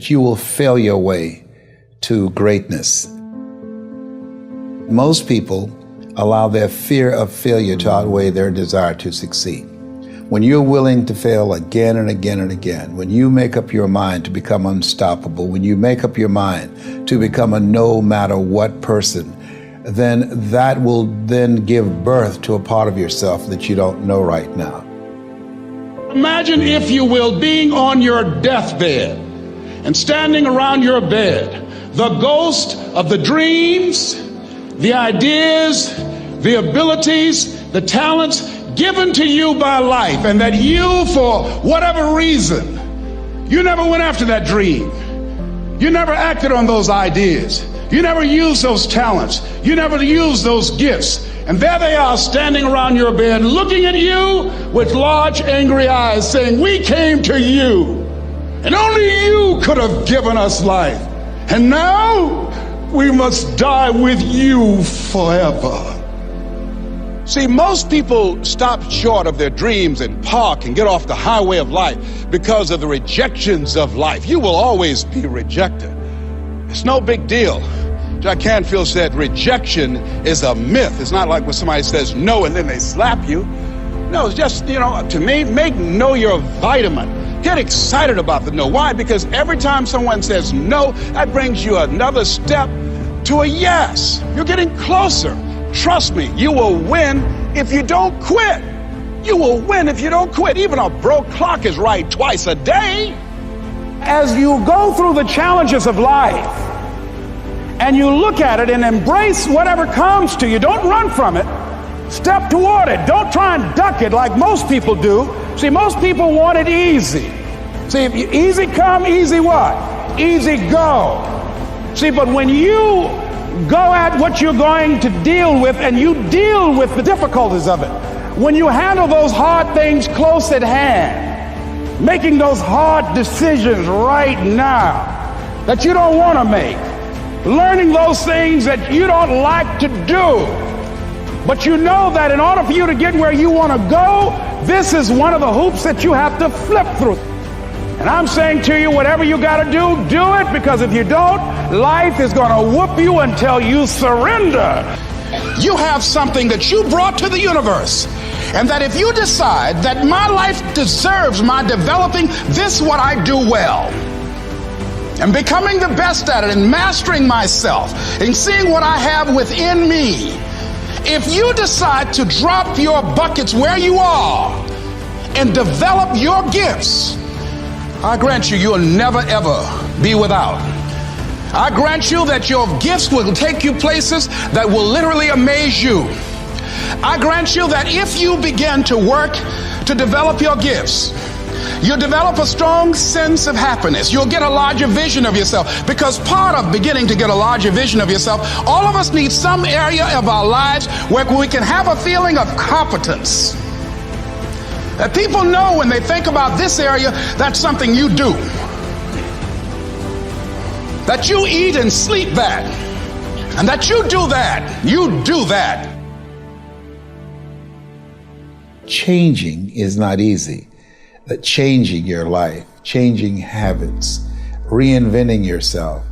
You will fail your way to greatness. Most people allow their fear of failure to outweigh their desire to succeed. When you're willing to fail again and again and again, when you make up your mind to become unstoppable, when you make up your mind to become a no matter what person, then that will then give birth to a part of yourself that you don't know right now. Imagine, if you will, being on your deathbed and standing around your bed, the ghost of the dreams, the ideas, the abilities, the talents given to you by life, and that you, for whatever reason, you never went after that dream. You never acted on those ideas. You never used those talents. You never used those gifts. And there they are standing around your bed, looking at you with large, angry eyes, saying, "We came to you, and only you could have given us life. And now we must die with you forever." See, most people stop short of their dreams and park and get off the highway of life because of the rejections of life. You will always be rejected. It's no big deal. Jack Canfield said rejection is a myth. It's not like when somebody says no and then they slap you. No, it's just, to me, make no your vitamin. Get excited about the no. Why? Because every time someone says no, that brings you another step to a yes. You're getting closer. Trust me, you will win if you don't quit. You will win if you don't quit. Even a broke clock is right twice a day. As you go through the challenges of life and you look at it and embrace whatever comes to you, don't run from it. Step toward it. Don't try and duck it like most people do. See, most people want it easy. See, if you easy come, easy what? Easy go. See, but when you go at what you're going to deal with and you deal with the difficulties of it, when you handle those hard things close at hand, making those hard decisions right now that you don't want to make, learning those things that you don't like to do, but you know that in order for you to get where you want to go, this is one of the hoops that you have to flip through. And I'm saying to you, whatever you got to do it, because if you don't, life is going to whoop you until you surrender. You have something that you brought to the universe, and that if you decide that my life deserves my developing this what I do well, and becoming the best at it, and mastering myself, and seeing what I have within me, if you decide to drop your buckets where you are and develop your gifts, I grant you, you'll never ever be without. I grant you that your gifts will take you places that will literally amaze you. I grant you that if you begin to work to develop your gifts, you'll develop a strong sense of happiness. You'll get a larger vision of yourself, because part of beginning to get a larger vision of yourself, all of us need some area of our lives where we can have a feeling of competence. That people know when they think about this area, that's something you do. That you eat and sleep that. And that you do that. You do that. Changing is not easy. That changing your life, changing habits, reinventing yourself,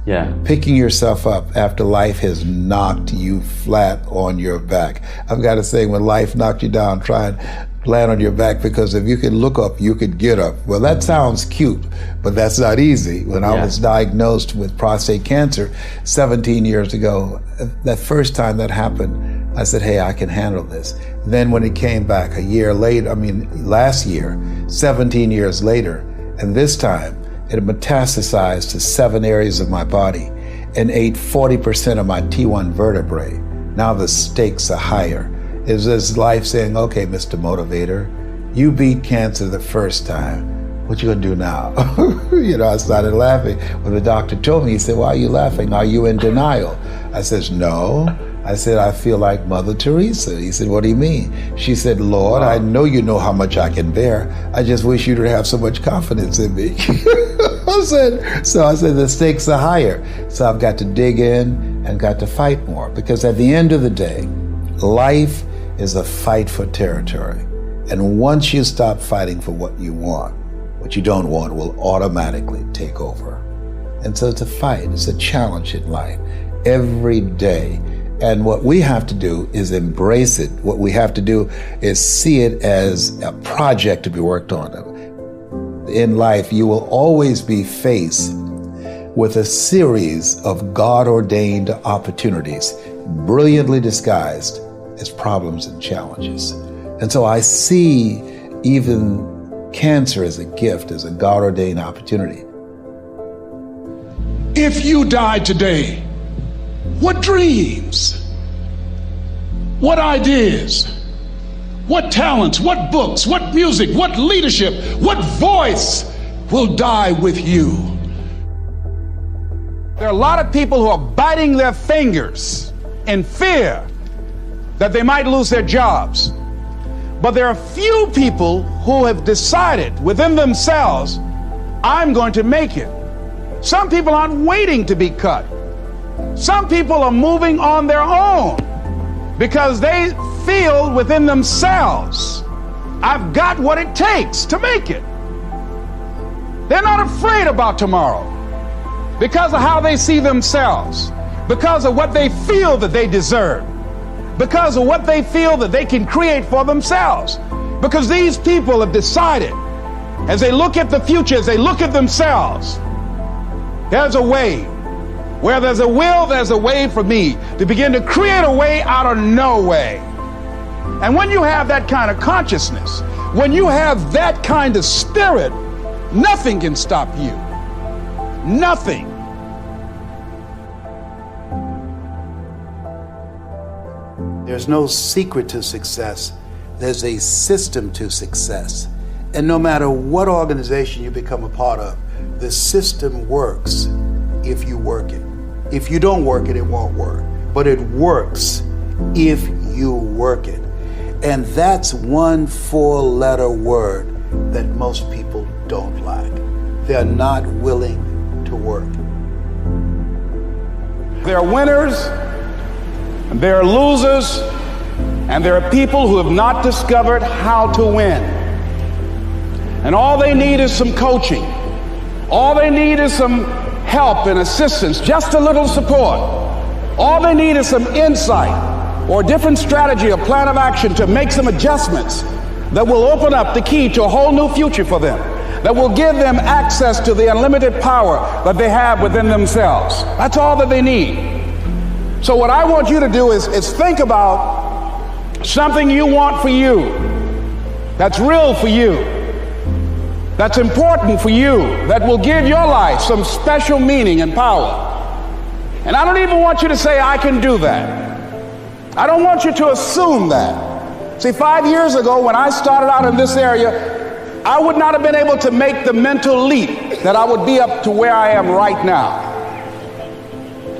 picking yourself up after life has knocked you flat on your back. I've got to say, when life knocked you down, try and land on your back, because if you could look up, you could get up. Well, that sounds cute, but that's not easy. When I was diagnosed with prostate cancer 17 years ago, that first time that happened, I said, hey, I can handle this. Then when it came back a year later, last year, 17 years later, and this time it metastasized to 7 areas of my body and ate 40% of my T1 vertebrae. Now the stakes are higher. It's this life saying, okay, Mr. Motivator, you beat cancer the first time. What you gonna do now? I started laughing. When the doctor told me, he said, why are you laughing? Are you in denial? I said, no. I said, I feel like Mother Teresa. He said, what do you mean? She said, Lord, I know you know how much I can bear. I just wish you to have so much confidence in me. I said, the stakes are higher. So I've got to dig in and got to fight more, because at the end of the day, life is a fight for territory. And once you stop fighting for what you want, what you don't want will automatically take over. And so it's a fight, it's a challenge in life every day. And what we have to do is embrace it. What we have to do is see it as a project to be worked on. In life, you will always be faced with a series of God-ordained opportunities, brilliantly disguised as problems and challenges. And so I see even cancer as a gift, as a God-ordained opportunity. If you died today, what dreams, what ideas, what talents, what books, what music, what leadership, what voice will die with you? There are a lot of people who are biting their fingers in fear that they might lose their jobs. But there are few people who have decided within themselves, I'm going to make it. Some people aren't waiting to be cut. Some people are moving on their own because they feel within themselves, I've got what it takes to make it. They're not afraid about tomorrow because of how they see themselves, because of what they feel that they deserve, because of what they feel that they can create for themselves. Because these people have decided, as they look at the future, as they look at themselves, there's a way. Where there's a will, there's a way for me to begin to create a way out of no way. And when you have that kind of consciousness, when you have that kind of spirit, nothing can stop you. Nothing. There's no secret to success. There's a system to success. And no matter what organization you become a part of, the system works if you work it. If you don't work it, it won't work. But it works if you work it. And that's one 4-letter word that most people don't like. They're not willing to work. There are winners, and there are losers, and there are people who have not discovered how to win. And all they need is some coaching. All they need is some help and assistance, just a little support. All they need is some insight or a different strategy, a plan of action to make some adjustments that will open up the key to a whole new future for them, that will give them access to the unlimited power that they have within themselves. That's all that they need. So what I want you to do is think about something you want for you, that's real for you, that's important for you, that will give your life some special meaning and power. And I don't even want you to say, I can do that. I don't want you to assume that. See, 5 years ago when I started out in this area, I would not have been able to make the mental leap that I would be up to where I am right now.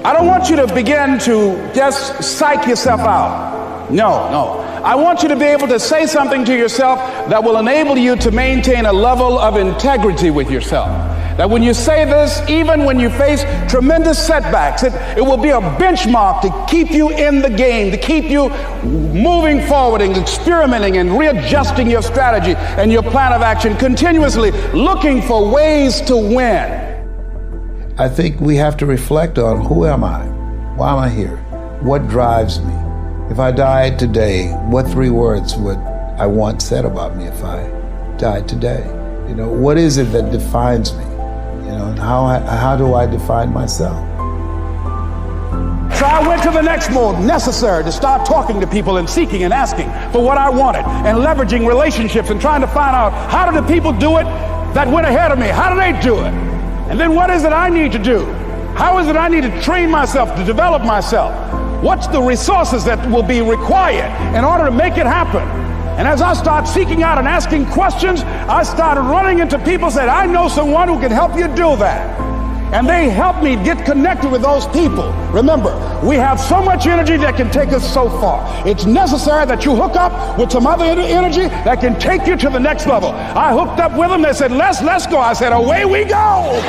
I don't want you to begin to just psych yourself out. No. I want you to be able to say something to yourself that will enable you to maintain a level of integrity with yourself. That when you say this, even when you face tremendous setbacks, it will be a benchmark to keep you in the game, to keep you moving forward and experimenting and readjusting your strategy and your plan of action, continuously looking for ways to win. I think we have to reflect on, who am I? Why am I here? What drives me? If I died today, what 3 words would I want said about me if I died today? You know, what is it that defines me? You know, and how do I define myself? So I went to the next mode necessary to start talking to people and seeking and asking for what I wanted and leveraging relationships and trying to find out, how do the people do it that went ahead of me? How do they do it? And then what is it I need to do? How is it I need to train myself, to develop myself? What's the resources that will be required in order to make it happen? And as I start seeking out and asking questions, I started running into people who said, I know someone who can help you do that. And they helped me get connected with those people. Remember, we have so much energy that can take us so far. It's necessary that you hook up with some other energy that can take you to the next level. I hooked up with them. They said, let's go. I said, away we go.